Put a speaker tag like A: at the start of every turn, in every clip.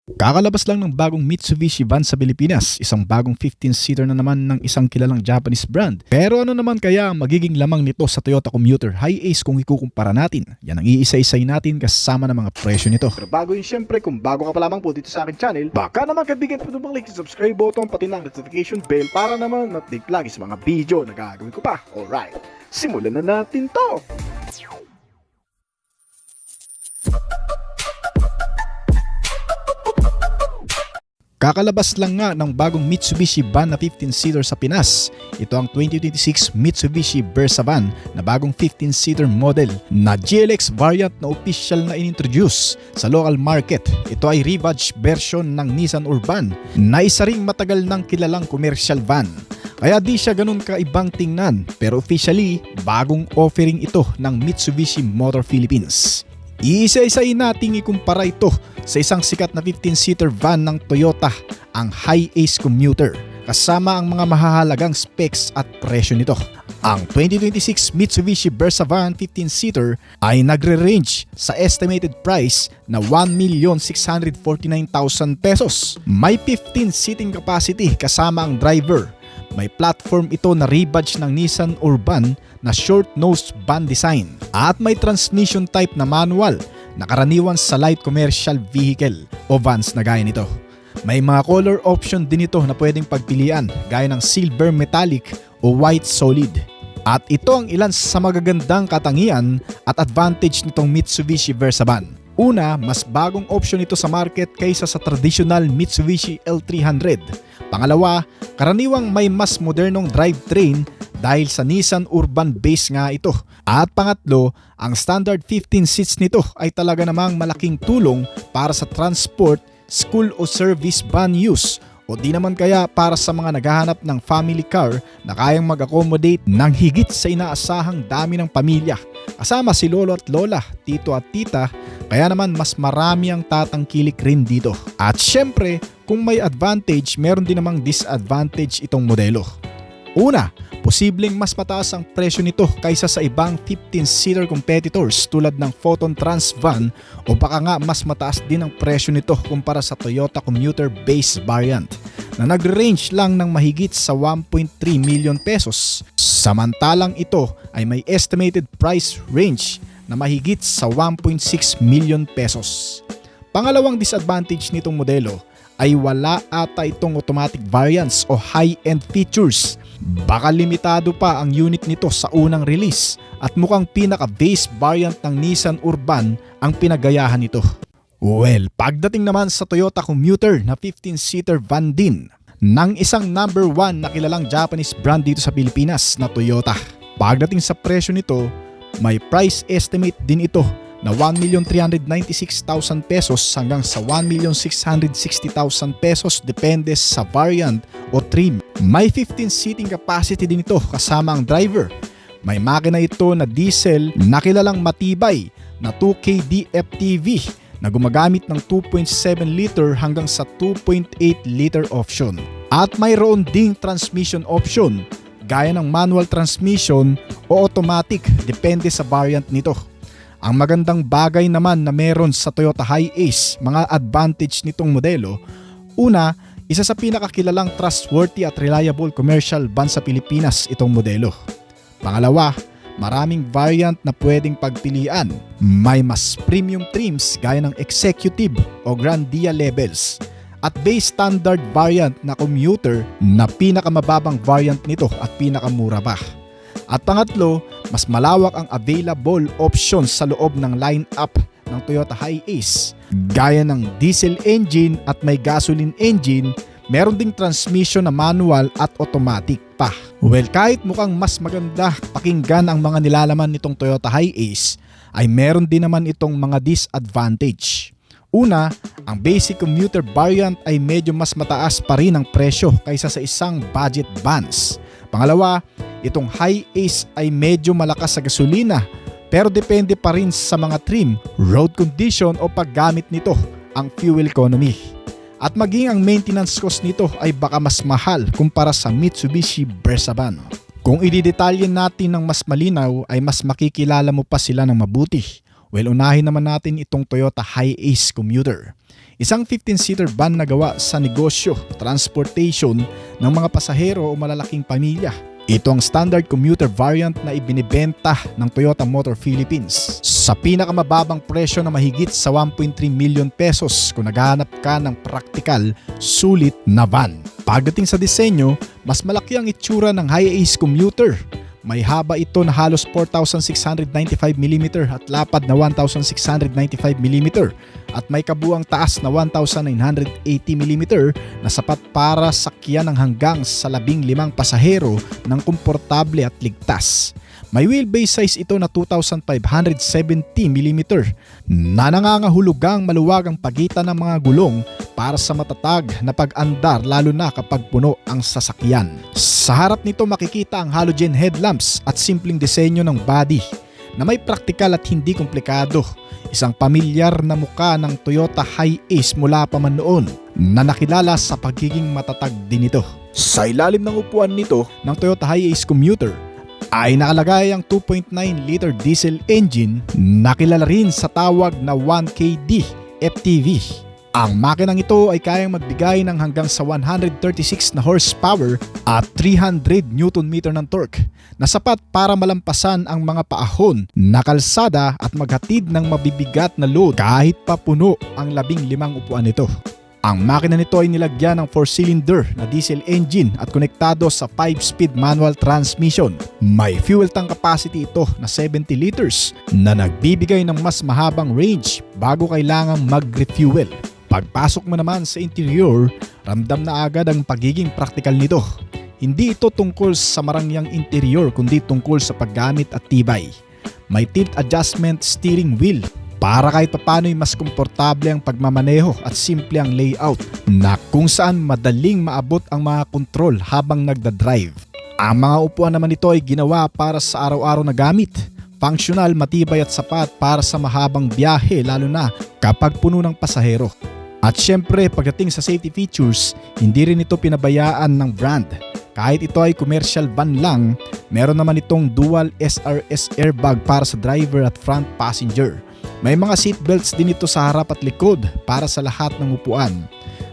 A: Kakalabas lang ng bagong Mitsubishi van sa Pilipinas, isang bagong 15-seater na naman ng isang kilalang Japanese brand. Pero ano naman kaya ang magiging lamang nito sa Toyota Commuter Hi-Ace kung ikukumpara natin? Yan ang iisa-isay natin kasama ng mga presyo nito. Pero bago yun, syempre, kung bago ka pa lamang po dito sa akin channel, baka naman kaibigan po itong click sa subscribe button pati ng notification bell para naman update lagi sa mga video na gagawin ko pa. Alright, simulan na natin to! Kakalabas lang nga ng bagong Mitsubishi van na 15-seater sa Pinas. Ito ang 2026 Mitsubishi Versa van na bagong 15-seater model na GLX variant na official na inintroduce sa local market. Ito ay rebadged version ng Nissan Urban na isa ring matagal ng kilalang commercial van. Kaya di siya ganun kaibang tingnan, pero officially bagong offering ito ng Mitsubishi Motor Philippines. Iisa-isay nating ikumpara ito sa isang sikat na 15-seater van ng Toyota, ang Hi-Ace Commuter, kasama ang mga mahahalagang specs at presyo nito. Ang 2026 Mitsubishi Versa van 15-seater ay nagre-range sa estimated price na 1,649,000 pesos. May 15 seating capacity kasama ang driver. May platform ito na rebadge ng Nissan Urban na short-nosed van design at may transmission type na manual na karaniwan sa light commercial vehicle o vans na gaya nito. May mga color option din ito na pwedeng pagpilian gaya ng silver metallic o white solid. At ito ang ilan sa magagandang katangian at advantage nitong Mitsubishi Versa van. Una, mas bagong option ito sa market kaysa sa traditional Mitsubishi L300. Pangalawa, karaniwang may mas modernong drivetrain dahil sa Nissan Urban base nga ito. At pangatlo, ang standard 15 seats nito ay talaga namang malaking tulong para sa transport, school o service van use o di naman kaya para sa mga naghahanap ng family car na kayang mag-accommodate ng higit sa inaasahang dami ng pamilya. Kasama si lolo at lola, tito at tita, kaya naman mas marami ang tatangkilik rin dito. At syempre, kung may advantage, meron din namang disadvantage itong modelo. Una, posibleng mas mataas ang presyo nito kaysa sa ibang 15-seater competitors tulad ng Photon Trans van o baka nga mas mataas din ang presyo nito kumpara sa Toyota Commuter Base variant na nag-range lang ng mahigit sa 1.3 million pesos. Samantalang ito ay may estimated price range na mahigit sa 1.6 million pesos. Pangalawang disadvantage nitong modelo ay wala ata itong automatic variants o high-end features. Baka limitado pa ang unit nito sa unang release at mukhang pinaka-base variant ng Nissan Urban ang pinagayahan nito. Well, pagdating naman sa Toyota Commuter na 15-seater van din ng isang number 1 na kilalang Japanese brand dito sa Pilipinas na Toyota. Pagdating sa presyo nito, may price estimate din ito na 1,396,000 pesos hanggang sa 1,660,000 pesos depende sa variant o trim. May 15 seating capacity din ito kasama ang driver. May makina ito na diesel na kilalang matibay na 2K DFTV na gumagamit ng 2.7 liter hanggang sa 2.8 liter option. At mayroon ding transmission option gaya ng manual transmission o automatic depende sa variant nito. Ang magandang bagay naman na meron sa Toyota Hi-Ace, mga advantage nitong modelo. Una, isa sa pinakakilalang trustworthy at reliable commercial van sa Pilipinas itong modelo. Pangalawa, maraming variant na pwedeng pagpilian. May mas premium trims gaya ng executive o grandia levels at base standard variant na commuter na pinakamababang variant nito at pinakamura pa. At pangatlo, mas malawak ang available options sa loob ng line-up ng Toyota Hi-Ace. Gaya ng diesel engine at may gasoline engine, meron ding transmission na manual at automatic pa. Well, kahit mukhang mas maganda pakinggan ang mga nilalaman nitong Toyota Hi-Ace, ay meron din naman itong mga disadvantage. Una, ang basic commuter variant ay medyo mas mataas pa rin ang presyo kaysa sa isang budget vans. Pangalawa, itong Hi-Ace ay medyo malakas sa gasolina pero depende pa rin sa mga trim, road condition o paggamit nito ang fuel economy. At maging ang maintenance cost nito ay baka mas mahal kumpara sa Mitsubishi Versa van. Kung ididetalye natin ng mas malinaw ay mas makikilala mo pa sila ng mabuti. Well, unahin naman natin itong Toyota Hi-Ace Commuter. Isang 15-seater van na gawa sa negosyo, transportation ng mga pasahero o malalaking pamilya. Ito ang standard commuter variant na ibinibenta ng Toyota Motor Philippines sa pinakamababang presyo na mahigit sa 1.3 million pesos kung naghahanap ka ng praktikal, sulit na van. Pagdating sa disenyo, mas malaki ang itsura ng high-ace commuter. May haba ito na halos 4,695mm at lapad na 1,695mm at may kabuang taas na 1,980mm na sapat para sakyan ng hanggang sa 15 pasahero ng komportable at ligtas. May wheelbase size ito na 2,570mm na nangangahulugang maluwag ang pagitan ng mga gulong para sa matatag na pag-andar lalo na kapag puno ang sasakyan. Sa harap nito makikita ang halogen headlamps at simpleng disenyo ng body na may praktikal at hindi komplikado. Isang pamilyar na muka ng Toyota Hi-Ace mula pa man noon na nakilala sa pagiging matatag din ito. Sa ilalim ng upuan nito ng Toyota Hi-Ace Commuter ay nakalagay ang 2.9-liter diesel engine na kilala rin sa tawag na 1KD FTV. Ang makinang ito ay kayang magbigay ng hanggang sa 136 na horsepower at 300 Nm ng torque na sapat para malampasan ang mga paahon na kalsada at maghatid ng mabibigat na load kahit pa puno ang 15 upuan nito. Ang makina nito ay nilagyan ng 4-cylinder na diesel engine at konektado sa 5-speed manual transmission. May fuel tank capacity ito na 70 liters na nagbibigay ng mas mahabang range bago kailangang mag-refuel. Pagpasok mo naman sa interior, ramdam na agad ang pagiging praktikal nito. Hindi ito tungkol sa marangyang interior kundi tungkol sa paggamit at tibay. May tilt adjustment steering wheel para kahit papano'y mas komportable ang pagmamaneho at simple ang layout na kung saan madaling maabot ang mga kontrol habang nagdadrive. Ang mga upuan naman nito ay ginawa para sa araw-araw na gamit. Functional, matibay at sapat para sa mahabang biyahe lalo na kapag puno ng pasahero. At syempre pagdating sa safety features, hindi rin ito pinabayaan ng brand. Kahit ito ay commercial van lang, meron naman itong dual SRS airbag para sa driver at front passenger. May mga seatbelts din ito sa harap at likod para sa lahat ng upuan.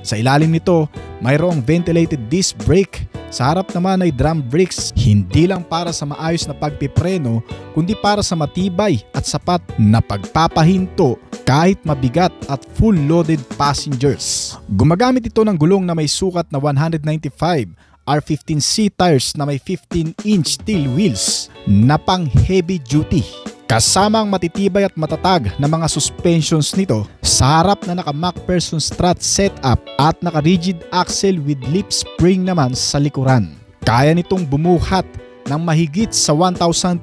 A: Sa ilalim nito, mayroong ventilated disc brake. Sa harap naman ay drum brakes, hindi lang para sa maayos na pagpipreno, kundi para sa matibay at sapat na pagpapahinto kahit mabigat at full loaded passengers. Gumagamit ito ng gulong na may sukat na 195 R15C tires na may 15-inch steel wheels na pang heavy duty. Kasama ang matitibay at matatag na mga suspensions nito sa harap na naka MacPherson strut setup at naka rigid axle with lip spring naman sa likuran. Kaya nitong bumuhat ng mahigit sa 1,500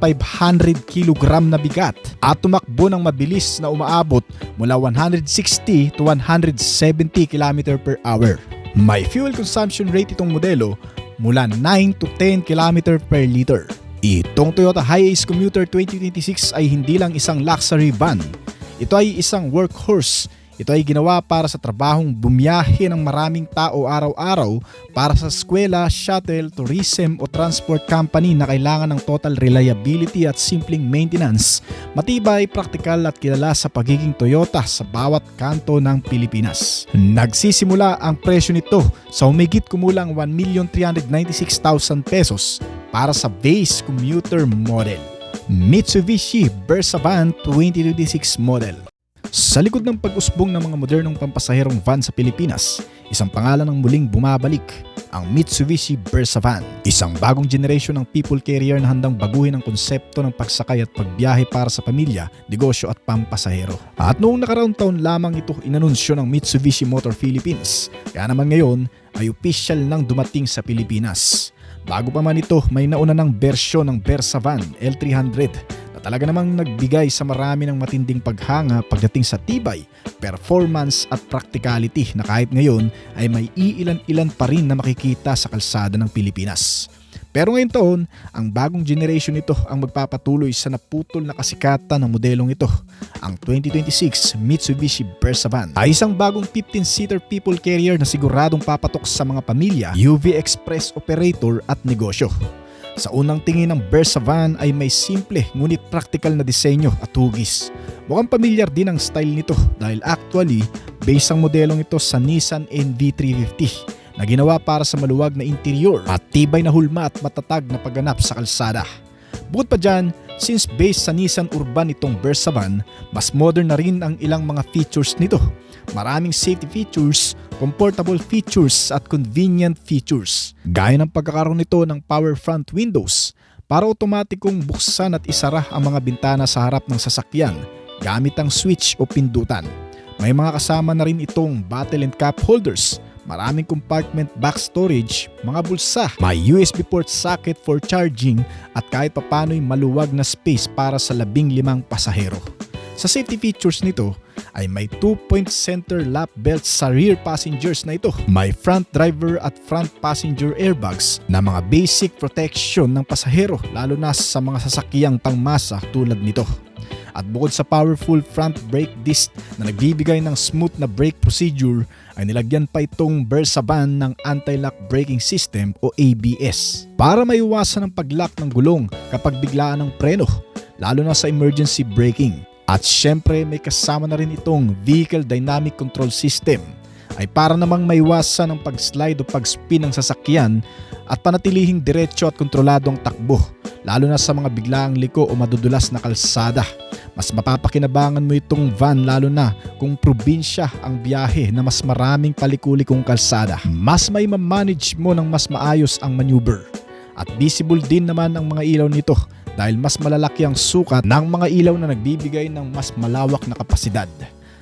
A: kg na bigat at tumakbo ng mabilis na umaabot mula 160 to 170 km/h. May fuel consumption rate itong modelo mula 9 to 10 km per liter. Itong Toyota Hi-Ace Commuter 2026 ay hindi lang isang luxury van. Ito ay isang workhorse. Ito ay ginawa para sa trabahong bumiyahe ng maraming tao araw-araw para sa eskwela, shuttle, tourism o transport company na kailangan ng total reliability at simpleng maintenance. Matibay, praktikal at kilala sa pagiging Toyota sa bawat kanto ng Pilipinas. Nagsisimula ang presyo nito sa humigit kumulang 1,396,000 pesos para sa base commuter model. Mitsubishi Versa Van 2026 model. Sa likod ng pag-usbong ng mga modernong pampasaherong van sa Pilipinas, isang pangalan ang muling bumabalik, ang Mitsubishi Versa Van. Isang bagong generation ng people carrier na handang baguhin ang konsepto ng pagsakay at pagbiyahe para sa pamilya, negosyo at pampasahero. At noong nakaraang taon lamang ito inanunsyo ng Mitsubishi Motor Philippines, kaya naman ngayon ay opisyal nang dumating sa Pilipinas. Bago pa man ito, may nauna ng bersyon ng Versa Van L300 na talaga namang nagbigay sa marami ng matinding paghanga pagdating sa tibay, performance at practicality na kahit ngayon ay may iilan-ilan pa rin na makikita sa kalsada ng Pilipinas. Pero ngayon taon, ang bagong generation nito ang magpapatuloy sa naputol na kasikatan ng modelong ito. Ang 2026 Mitsubishi Versa Van ay isang bagong 15-seater people carrier na siguradong papatok sa mga pamilya, UV Express operator at negosyo. Sa unang tingin ng Versa van ay may simple ngunit practical na disenyo at hugis. Mukhang pamilyar din ang style nito dahil actually base ang modelong ito sa Nissan NV350 na ginawa para sa maluwag na interior at tibay na hulma at matatag na pagganap sa kalsada. Bukod pa dyan, since based sa Nissan Urban itong Versa van, mas modern na rin ang ilang mga features nito. Maraming safety features, comfortable features at convenient features. Gaya ng pagkakaroon nito ng power front windows para otomatikong buksan at isara ang mga bintana sa harap ng sasakyan gamit ang switch o pindutan. May mga kasama na rin itong bottle and cup holders, maraming compartment back storage, mga bulsa, may USB port socket for charging at kahit papano'y maluwag na space para sa 15 pasahero. Sa safety features nito ay may 2-point center lap belts sa rear passengers na ito. May front driver at front passenger airbags na mga basic protection ng pasahero lalo na sa mga sasakyang pangmasa tulad nito. At bukod sa powerful front brake disc na nagbibigay ng smooth na brake procedure ay nilagyan pa itong Versa van ng anti-lock braking system o ABS para maiwasan ang pag-lock ng gulong kapag biglaan ng preno lalo na sa emergency braking. At syempre may kasama na rin itong Vehicle Dynamic Control System ay para namang maiwasan ang pag-slide o pag-spin ng sasakyan at panatilihing diretso at kontrolado ang takbo lalo na sa mga biglaang liko o madudulas na kalsada. Mas mapapakinabangan mo itong van lalo na kung probinsya ang biyahe na mas maraming palikulikong kalsada. Mas may ma-manage mo ng mas maayos ang maneuver. At visible din naman ang mga ilaw nito dahil mas malalaki ang sukat ng mga ilaw na nagbibigay ng mas malawak na kapasidad.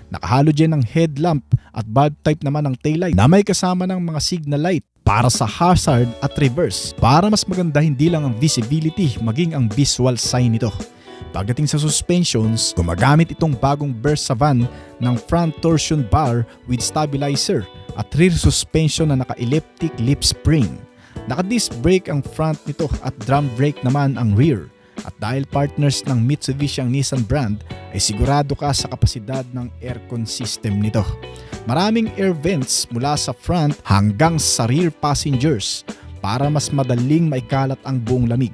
A: Naka-halogen ang headlamp at bulb type naman ang taillight na may kasama ng mga signal light para sa hazard at reverse para mas maganda hindi lang ang visibility maging ang visual sign nito. Pagdating sa suspensions, gumagamit itong bagong Versa van ng front torsion bar with stabilizer at rear suspension na naka-elliptic lip spring. Naka-disc brake ang front nito at drum brake naman ang rear. At dahil partners ng Mitsubishi ang Nissan brand, ay sigurado ka sa kapasidad ng aircon system nito. Maraming air vents mula sa front hanggang sa rear passengers para mas madaling maikalat ang buong lamig.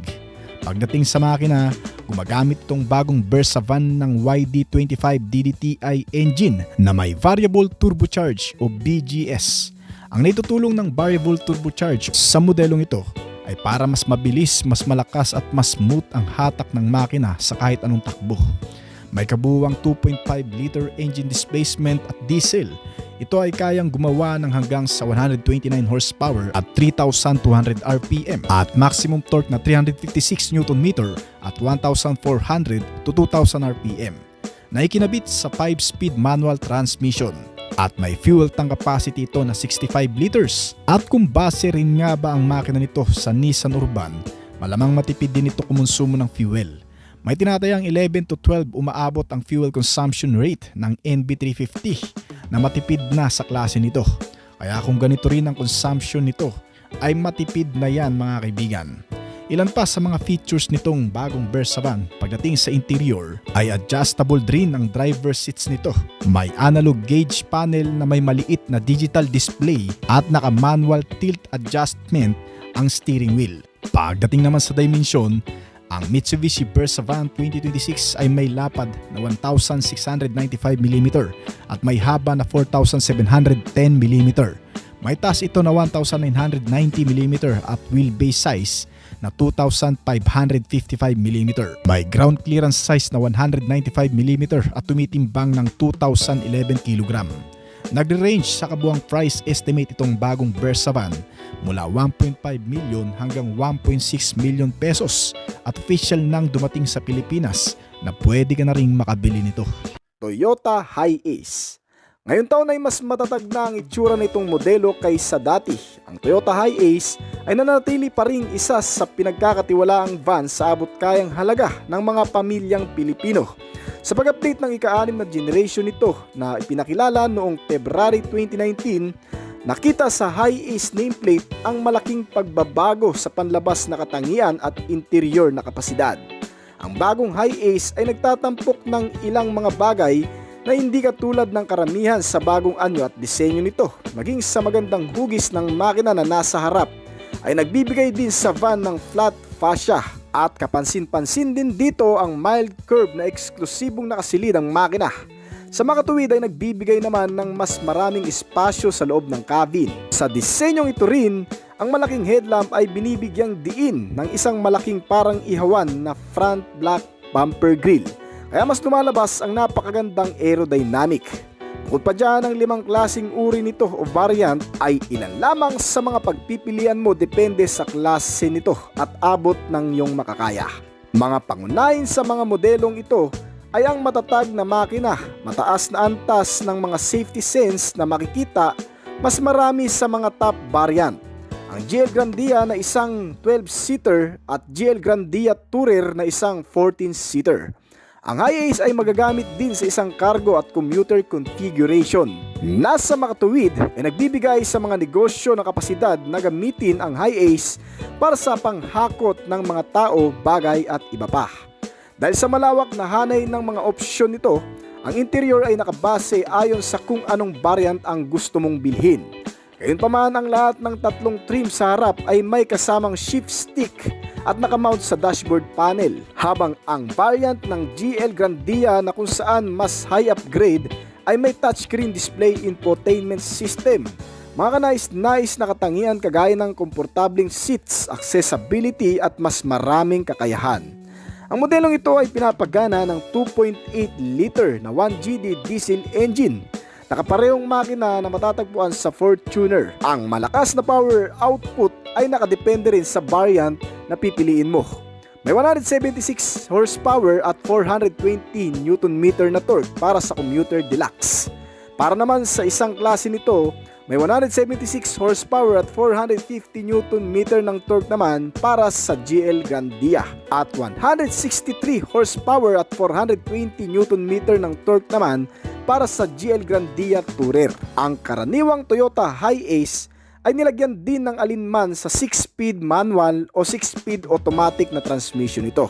A: Pagdating sa makina, gumagamit itong bagong Versa van ng YD25 DDTI engine na may Variable Turbocharge o BGS. Ang naitutulong ng Variable Turbocharge sa modelong ito ay para mas mabilis, mas malakas at mas smooth ang hatak ng makina sa kahit anong takbo. May kabuuang 2.5 liter engine displacement at diesel. Ito ay kayang gumawa ng hanggang sa 129 horsepower at 3,200 RPM at maximum torque na 356 Nm at 1,400 to 2,000 RPM na ikinabit sa 5-speed manual transmission. At may fuel tank capacity ito na 65 liters. At kung base rin nga ba ang makina nito sa Nissan Urban, malamang matipid din ito kumonsumo ng fuel. May tinatayang 11 to 12 umaabot ang fuel consumption rate ng NV350 na matipid na sa klase nito. Kaya kung ganito rin ang consumption nito, ay matipid na yan mga kaibigan. Ilan pa sa mga features nitong bagong Versa van pagdating sa interior ay adjustable din ang driver seats nito. May analog gauge panel na may maliit na digital display at naka-manual tilt adjustment ang steering wheel. Pagdating naman sa dimension, ang Mitsubishi Versa van 2026 ay may lapad na 1,695mm at may haba na 4,710mm. May taas ito na 1,990mm at wheelbase size na 2,555mm. May ground clearance size na 195mm at tumitimbang ng 2,011 kg. Nagre-range sa kabuang price estimate itong bagong Versa van mula 1.5 million hanggang 1.6 million pesos at official nang dumating sa Pilipinas na pwede ka na ring makabili nito. Toyota Hiace. Ngayong taon ay mas matatag na ang itsura nitong modelo kaysa dati. Ang Toyota Hiace ay nanatili pa ring isa sa pinagkakatiwalaang van sa abot kayang halaga ng mga pamilyang Pilipino. Sa pag-update ng ika-6 na generation nito na ipinakilala noong February 2019, nakita sa Hiace nameplate ang malaking pagbabago sa panlabas na katangian at interior na kapasidad. Ang bagong Hiace ay nagtatampok ng ilang mga bagay na hindi katulad ng karamihan sa bagong anyo at disenyo nito. Maging sa magandang hugis ng makina na nasa harap ay nagbibigay din sa van ng flat fascia. At kapansin-pansin din dito ang mild curve na eksklusibong nakasilid ang makina. Sa makatuwid ay nagbibigay naman ng mas maraming espasyo sa loob ng cabin. Sa disenyong ito rin, ang malaking headlamp ay binibigyang diin ng isang malaking parang ihawan na front black bumper grille. Kaya mas lumalabas ang napakagandang aerodynamic. Bukod pa dyan, ang 5 klaseng uri nito o variant ay ilan lamang sa mga pagpipilian mo depende sa klase nito at abot ng iyong makakaya. Mga pangunahin sa mga modelong ito ay ang matatag na makina, mataas na antas ng mga safety sense na makikita mas marami sa mga top variant. Ang GL Grandia na isang 12-seater at GL Grandia Tourer na isang 14-seater. Ang Hi-Ace ay magagamit din sa isang cargo at commuter configuration. Nasa makatuwid ay nagbibigay sa mga negosyo ng kapasidad na gamitin ang Hi-Ace para sa panghakot ng mga tao, bagay at iba pa. Dahil sa malawak na hanay ng mga opsyon nito, ang interior ay nakabase ayon sa kung anong variant ang gusto mong bilhin. Gayunpaman, ang lahat ng 3 trim sa harap ay may kasamang shift stick at nakamount sa dashboard panel, habang ang variant ng GL Grandia na kung saan mas high upgrade ay may touchscreen display infotainment system. Mga kanais-nais na katangian kagaya ng komportabling seats, accessibility at mas maraming kakayahan. Ang modelong ito ay pinapagana ng 2.8 liter na 1GD diesel engine. Nakaparehong makina na matatagpuan sa Fortuner. Ang malakas na power output ay nakadepende rin sa variant na pipiliin mo. May 176 horsepower at 420 Nm na torque para sa Commuter Deluxe. Para naman sa isang klase nito, may 176 horsepower at 450 Nm ng torque naman para sa GL Grandia at 163 horsepower at 420 Nm ng torque naman para sa GL Grandia Tourer. Ang karaniwang Toyota Hi-Ace ay nilagyan din ng alinman sa 6-speed manual o 6-speed automatic na transmission nito.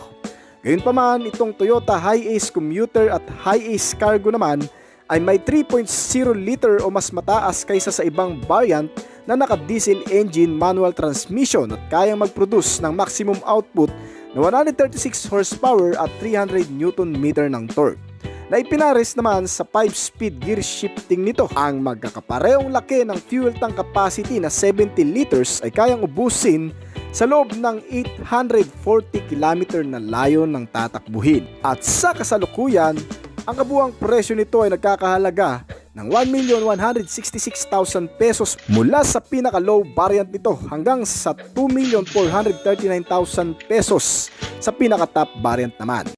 A: Gayunpaman, itong Toyota Hi-Ace Commuter at Hi-Ace Cargo naman ay may 3.0 liter o mas mataas kaysa sa ibang variant na naka-diesel engine manual transmission at kayang mag-produce ng maximum output na 136 horsepower at 300 Nm ng torque. Na ipinares naman sa 5-speed gear shifting nito. Ang magkakaparehong laki ng fuel tank capacity na 70 liters ay kayang ubusin sa loob ng 840 km na layo ng tatakbuhin. At sa kasalukuyan, ang kabuuang presyo nito ay nagkakahalaga ng 1,166,000 pesos mula sa pinaka-low variant nito hanggang sa 2,439,000 pesos sa pinaka-top variant naman.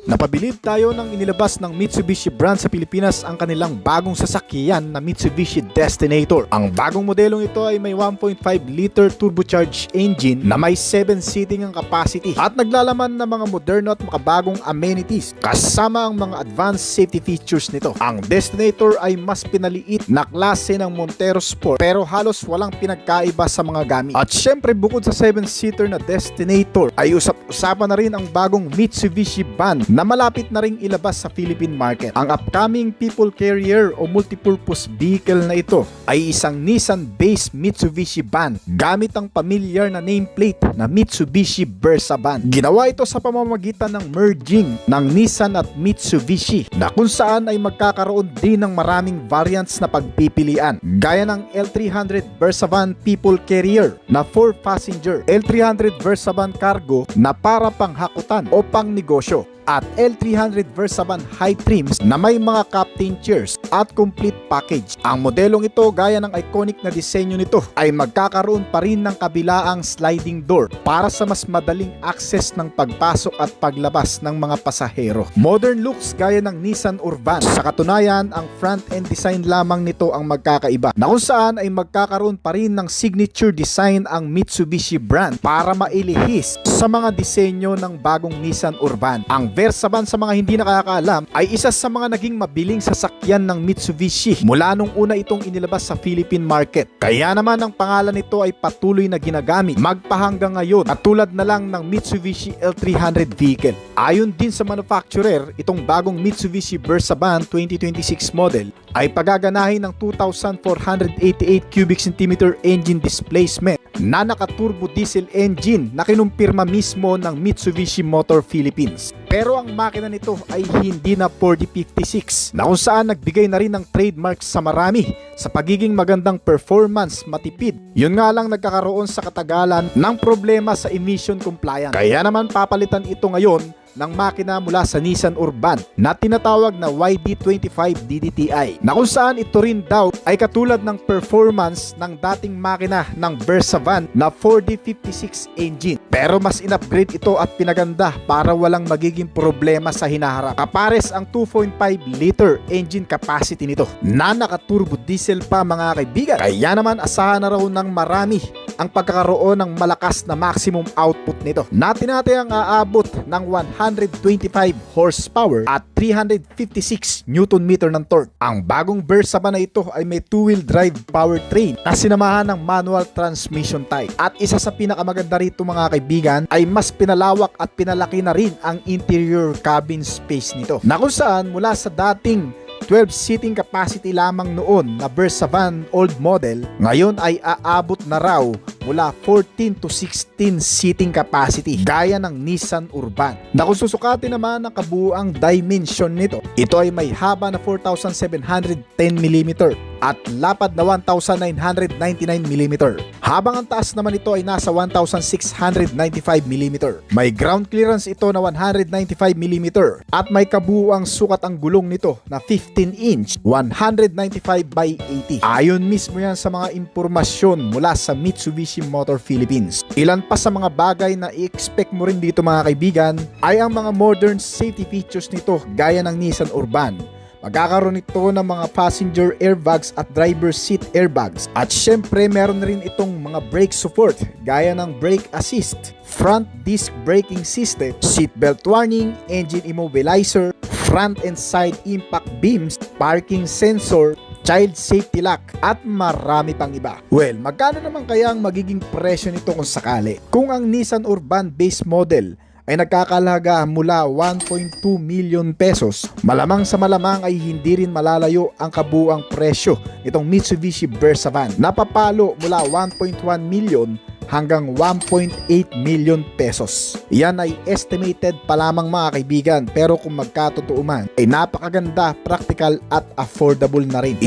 A: Napabilib tayo nang inilabas ng Mitsubishi brand sa Pilipinas ang kanilang bagong sasakyan na Mitsubishi Destinator. Ang bagong modelong ito ay may 1.5 liter turbocharged engine na may 7 seating ang capacity at naglalaman ng mga moderno at makabagong amenities kasama ang mga advanced safety features nito. Ang Destinator ay mas pinaliit na klase ng Montero Sport pero halos walang pinagkaiba sa mga gamit. At syempre, bukod sa 7-seater na Destinator ay usap-usapan na rin ang bagong Mitsubishi Van na malapit na ring ilabas sa Philippine market. Ang upcoming people carrier o multipurpose vehicle na ito ay isang Nissan-based Mitsubishi van gamit ang pamilyar na nameplate na Mitsubishi Versa van. Ginawa ito sa pamamagitan ng merging ng Nissan at Mitsubishi na kung saan ay magkakaroon din ng maraming variants na pagpipilian gaya ng L300 Versa van people carrier na 4-passenger, L300 Versa van cargo na para panghakutan o pang negosyo, at L300 Versa van high trims na may mga captain chairs at complete package. Ang modelong ito gaya ng iconic na disenyo nito ay magkakaroon pa rin ng kabilaang sliding door para sa mas madaling access ng pagpasok at paglabas ng mga pasahero. Modern looks gaya ng Nissan Urban. Sa katunayan, ang front end design lamang nito ang magkakaiba na kung saan ay magkakaroon pa rin ng signature design ang Mitsubishi brand para mailihis sa mga disenyo ng bagong Nissan Urban. Ang Versa van, sa mga hindi nakakaalam, ay isa sa mga naging mabiling sasakyan ng Mitsubishi mula nung una itong inilabas sa Philippine market. Kaya naman ang pangalan nito ay patuloy na ginagamit magpahanggang ngayon at tulad na lang ng Mitsubishi L300 vehicle. Ayon din sa manufacturer, itong bagong Mitsubishi Versa van 2026 model ay pagaganahin ng 2,488 cubic centimeter engine displacement na naka-turbo diesel engine na kinumpirma mismo ng Mitsubishi Motor Philippines. Pero ang makina nito ay hindi na 4D56 na kung saan nagbigay na rin ng trademark sa marami sa pagiging magandang performance, matipid. Yun nga lang nagkakaroon sa katagalan ng problema sa emission compliance. Kaya naman papalitan ito ngayon ng makina mula sa Nissan Urban na tinatawag na YD25 DDTi na kung saan ito rin daw ay katulad ng performance ng dating makina ng Versa van na 4D56 engine, pero mas in-upgrade ito at pinaganda para walang magiging problema sa hinaharap. Kapares ang 2.5 liter engine capacity nito na naka-turbo diesel pa mga kaibigan, kaya naman asahan na raw ng marami ang pagkakaroon ng malakas na maximum output nito na tinatayang aabot ng 125 horsepower at 356 Newton meter ng torque. Ang bagong Versa van na ito ay may 2-wheel drive powertrain na sinamahan ng manual transmission type. At isa sa pinakamaganda rito mga kaibigan ay mas pinalawak at pinalaki na rin ang interior cabin space nito na kung saan mula sa dating 12 seating capacity lamang noon na Versa van old model, ngayon ay aabot na raw mula 14 to 16 seating capacity gaya ng Nissan Urban. Na kung susukatin naman ang kabuuang dimension nito, ito ay may haba na 4,710mm at lapad na 1,999mm. Habang ang taas naman ito ay nasa 1,695mm. May ground clearance ito na 195mm at may kabuuang sukat ang gulong nito na 15-inch 195 by 80. Ayon mismo yan sa mga impormasyon mula sa Mitsubishi Motor Philippines. Ilan pa sa mga bagay na i-expect mo rin dito mga kaibigan ay ang mga modern safety features nito gaya ng Nissan Urban. Magkakaroon ito ng mga passenger airbags at driver seat airbags. At syempre meron rin itong mga brake support gaya ng brake assist, front disc braking system, seatbelt warning, engine immobilizer, front and side impact beams, parking sensor, child safety lock, at marami pang iba. Well, magkano naman kaya ang magiging presyo nito kung sakali? Kung ang Nissan Urban base model ay nagkakalaga mula 1.2 million pesos, malamang sa malamang ay hindi rin malalayo ang kabuuang presyo nitong Mitsubishi Versa van. Napapalo mula 1.1 million hanggang 1.8 million pesos. Yan ay estimated pa lamang mga kaibigan, pero kung magkatotoo man ay napakaganda, practical at affordable na rin.